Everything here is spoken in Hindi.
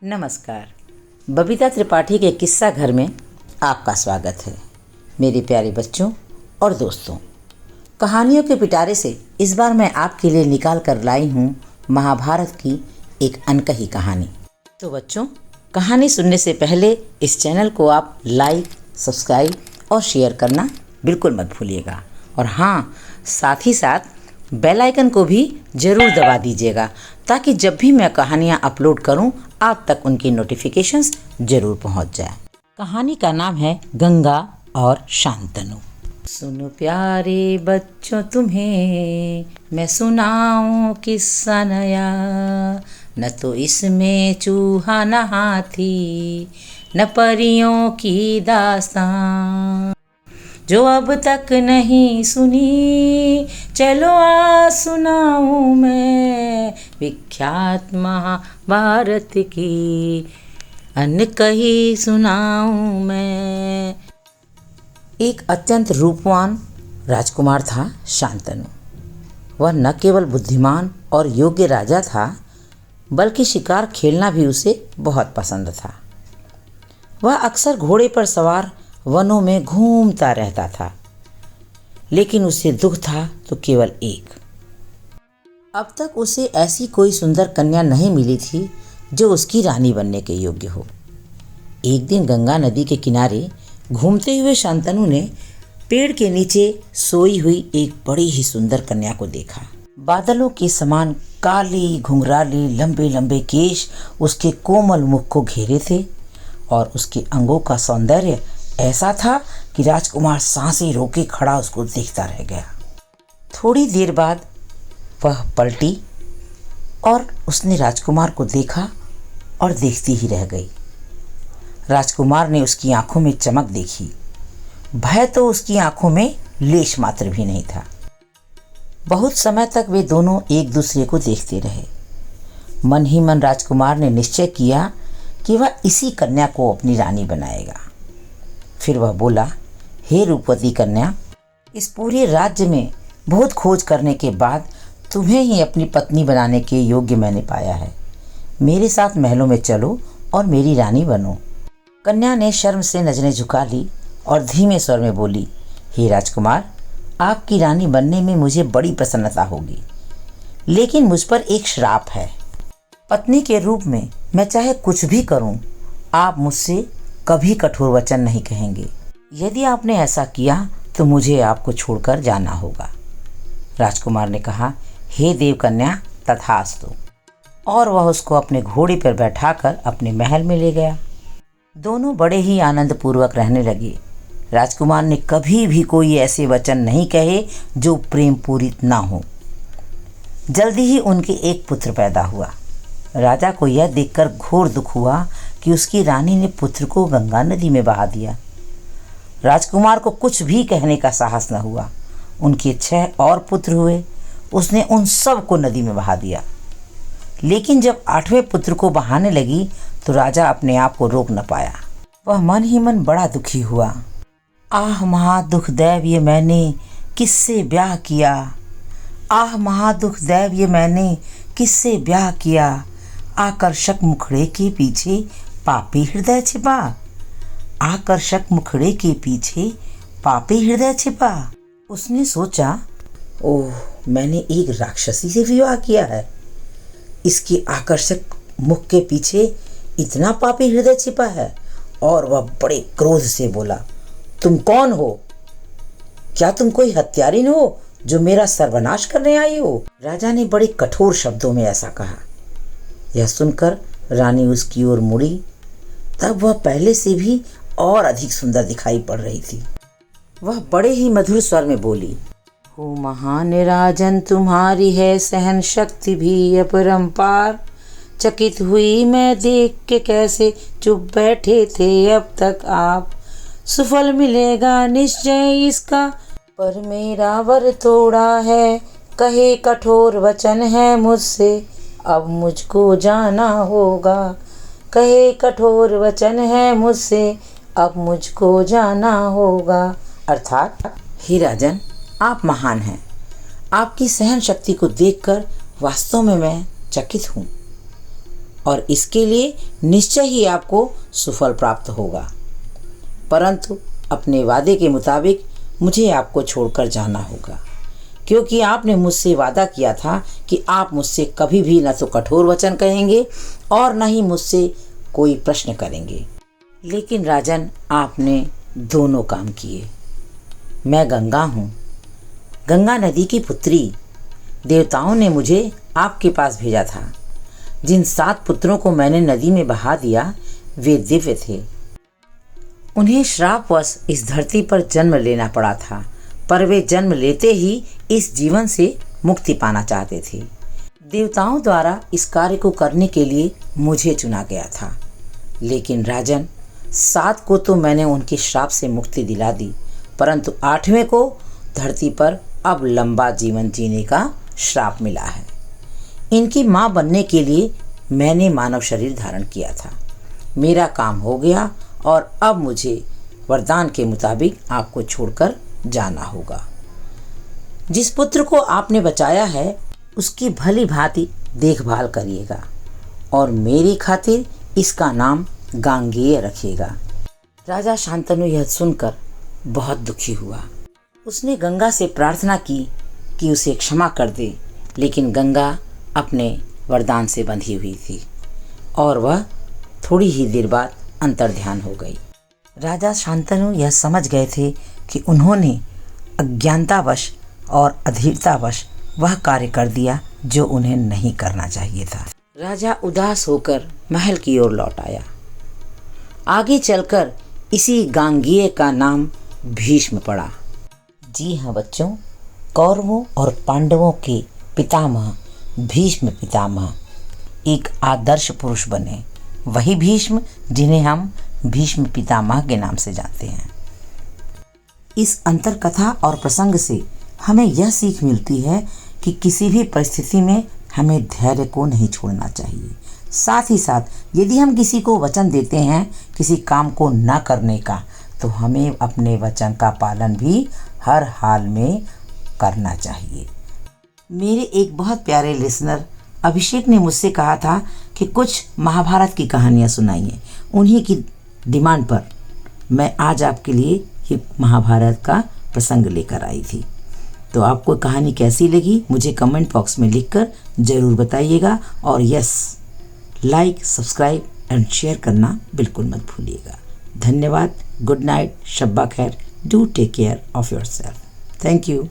नमस्कार। बबीता त्रिपाठी के किस्सा घर में आपका स्वागत है। मेरे प्यारे बच्चों और दोस्तों, कहानियों के पिटारे से इस बार मैं आपके लिए निकाल कर लाई हूँ महाभारत की एक अनकही कहानी। तो बच्चों, कहानी सुनने से पहले इस चैनल को आप लाइक, सब्सक्राइब और शेयर करना बिल्कुल मत भूलिएगा। और हाँ, साथ ही साथ बेल आइकन को भी ज़रूर दबा दीजिएगा ताकि जब भी मैं कहानियाँ अपलोड करूँ आप तक उनकी नोटिफिकेशंस ज़रूर पहुँच जाए। कहानी का नाम है गंगा और शांतनु। सुनो प्यारे बच्चों, तुम्हें मैं सुनाऊं किस्सा नया, न तो इसमें चूहा न हाथी न परियों की दास्तां, जो अब तक नहीं सुनी चलो आज सुनाऊं मैं विख्यात महाभारत की अनकही सुनाऊं मैं। एक अत्यंत रूपवान राजकुमार था शांतनु। वह न केवल बुद्धिमान और योग्य राजा था, बल्कि शिकार खेलना भी उसे बहुत पसंद था। वह अक्सर घोड़े पर सवार वनों में घूमता रहता था, लेकिन उसे दुख था तो केवल एक। अब तक उसे ऐसी कोई सुंदर कन्या नहीं मिली थी जो उसकी रानी बनने के योग्य हो। एक दिन गंगा नदी के किनारे घूमते हुए शांतनु ने पेड़ के नीचे सोई हुई एक बड़ी ही सुंदर कन्या को देखा। बादलों के समान काली घुंघराली लंबे लंबे केश उसके कोमल मुख को घेरे थे और उसके अंगों का सौंदर्य ऐसा था कि राजकुमार सांसें रोके खड़ा उसको देखता रह गया। थोड़ी देर बाद वह पलटी और उसने राजकुमार को देखा और देखती ही रह गई। राजकुमार ने उसकी आंखों में चमक देखी। भय तो उसकी आंखों में लेश मात्र भी नहीं था। बहुत समय तक वे दोनों एक दूसरे को देखते रहे। मन ही मन राजकुमार ने निश्चय किया कि वह इसी कन्या को अपनी रानी बनाएगा। फिर वह बोला, हे रूपवती कन्या, इस पूरे राज्य में बहुत खोज करने के बाद तुम्हें ही अपनी पत्नी बनाने के योग्य मैंने पाया है। मेरे साथ महलों में चलो और मेरी रानी बनो। कन्या ने शर्म से नजरें झुका ली और धीमे स्वर में बोली, हे राजकुमार, आपकी रानी बनने में मुझे बड़ी प्रसन्नता होगी, लेकिन मुझ पर एक श्राप है। पत्नी के रूप में मैं चाहे कुछ भी करूं, आप मुझसे कभी कठोर वचन नहीं कहेंगे। यदि आपने ऐसा किया तो मुझे आपको छोड़कर जाना होगा। राजकुमार ने कहा, हे देवकन्या, तथास्तु। और वह उसको अपने घोड़े पर बैठाकर अपने महल में ले गया। दोनों बड़े ही आनंद पूर्वक रहने लगे। राजकुमार ने कभी भी कोई ऐसे वचन नहीं कहे जो प्रेम पूरित ना हो। जल्दी ही उनके एक पुत्र पैदा हुआ। राजा को यह देखकर घोर दुख हुआ कि उसकी रानी ने पुत्र को गंगा नदी में बहा दिया। राजकुमार को कुछ भी कहने का साहस न हुआ। उनके 6 और पुत्र हुए। उसने उन सब को नदी में बहा दिया। लेकिन जब 8वें पुत्र को बहाने लगी तो राजा अपने आप को रोक न पाया। वह मन ही मन बड़ा दुखी हुआ। आह महादुख दैव्य मैंने किससे ब्याह किया, आह महादुख दैव्य मैंने किससे ब्याह किया, आकर्षक मुखड़े के पीछे पापी हृदय छिपा, आकर्षक मुखड़े के पीछे पापी हृदय छिपा। उसने सोचा, ओह, मैंने एक राक्षसी से विवाह किया है। इसके आकर्षक मुख के पीछे इतना पापी हृदय छिपा है। और वह बड़े क्रोध से बोला, तुम कौन हो? क्या तुम कोई हत्यारिन हो जो मेरा सर्वनाश करने आई हो? राजा ने बड़े कठोर शब्दों में ऐसा कहा। यह सुनकर रानी उसकी ओर मुड़ी। तब वह पहले से भी और अधिक सुंदर दिखाई पड़ रही थी। वह बड़े ही मधुर स्वर में बोली, हो महान राजन, तुम्हारी है सहन शक्ति भी अपरंपार। चकित हुई मैं देख के कैसे चुप बैठे थे अब तक आप। सुफल मिलेगा निश्चय इसका, पर मेरा वर थोड़ा है। कहे कठोर वचन है मुझसे, अब मुझको जाना होगा। कहे कठोर वचन है मुझसे, अब मुझको जाना होगा। अर्थात, हे राजन, आप महान हैं। आपकी सहन शक्ति को देखकर वास्तव में मैं चकित हूँ। और इसके लिए निश्चय ही आपको सुफल प्राप्त होगा। परंतु अपने वादे के मुताबिक मुझे आपको छोड़कर जाना होगा, क्योंकि आपने मुझसे वादा किया था कि आप मुझसे कभी भी न तो कठोर वचन कहेंगे और न ही मुझसे कोई प्रश्न करेंगे। लेकिन राजन, आपने दोनों काम किए। मैं गंगा हूँ, गंगा नदी की पुत्री। देवताओं ने मुझे आपके पास भेजा था। जिन 7 पुत्रों को मैंने नदी में बहा दिया वे दिव्य थे। उन्हें श्रापवश इस धरती पर जन्म लेना पड़ा था, पर वे जन्म लेते ही इस जीवन से मुक्ति पाना चाहते थे। देवताओं द्वारा इस कार्य को करने के लिए मुझे चुना गया था। लेकिन राजन, 7 को तो मैंने उनके श्राप से मुक्ति दिला दी, परंतु 8वें को धरती पर अब लंबा जीवन जीने का श्राप मिला है। इनकी माँ बनने के लिए मैंने मानव शरीर धारण किया था। मेरा काम हो गया और अब मुझे वरदान के मुताबिक आपको छोड़कर जाना होगा। जिस पुत्र को आपने बचाया है उसकी भली भांति देखभाल करिएगा और मेरी खातिर इसका नाम गांगेय रखिएगा। राजा शांतनु यह सुनकर बहुत दुखी हुआ। उसने गंगा से प्रार्थना की कि उसे क्षमा कर दे, लेकिन गंगा अपने वरदान से बंधी हुई थी और वह थोड़ी ही देर बाद अंतर्ध्यान हो गई। राजा शांतनु यह समझ गए थे कि उन्होंने अज्ञानतावश और अधीरतावश वह कार्य कर दिया जो उन्हें नहीं करना चाहिए था। राजा उदास होकर महल की ओर लौट आया। आगे चलकर इसी गांगेय का नाम भीष्म पड़ा। जी हाँ बच्चों, कौरवों और पांडवों के पितामह भीष्म पितामह एक आदर्श पुरुष बने। वही भीष्म जिन्हें हम भीष्म पितामह के नाम से जानते हैं। इस अंतर कथा और प्रसंग से हमें यह सीख मिलती है कि किसी भी परिस्थिति में हमें धैर्य को नहीं छोड़ना चाहिए। साथ ही साथ यदि हम किसी को वचन देते हैं किसी काम को न करने का, तो हमें अपने वचन का पालन भी हर हाल में करना चाहिए। मेरे एक बहुत प्यारे लिसनर अभिषेक ने मुझसे कहा था कि कुछ महाभारत की कहानियाँ सुनाइए। उन्हीं की डिमांड पर मैं आज आपके लिए ये महाभारत का प्रसंग लेकर आई थी। तो आपको कहानी कैसी लगी मुझे कमेंट बॉक्स में लिखकर ज़रूर बताइएगा और yes, like, subscribe and share करना बिल्कुल मत भूलिएगा। धन्यवाद। गुड नाइट, शब्बा खैर। Do take care of yourself. Thank you.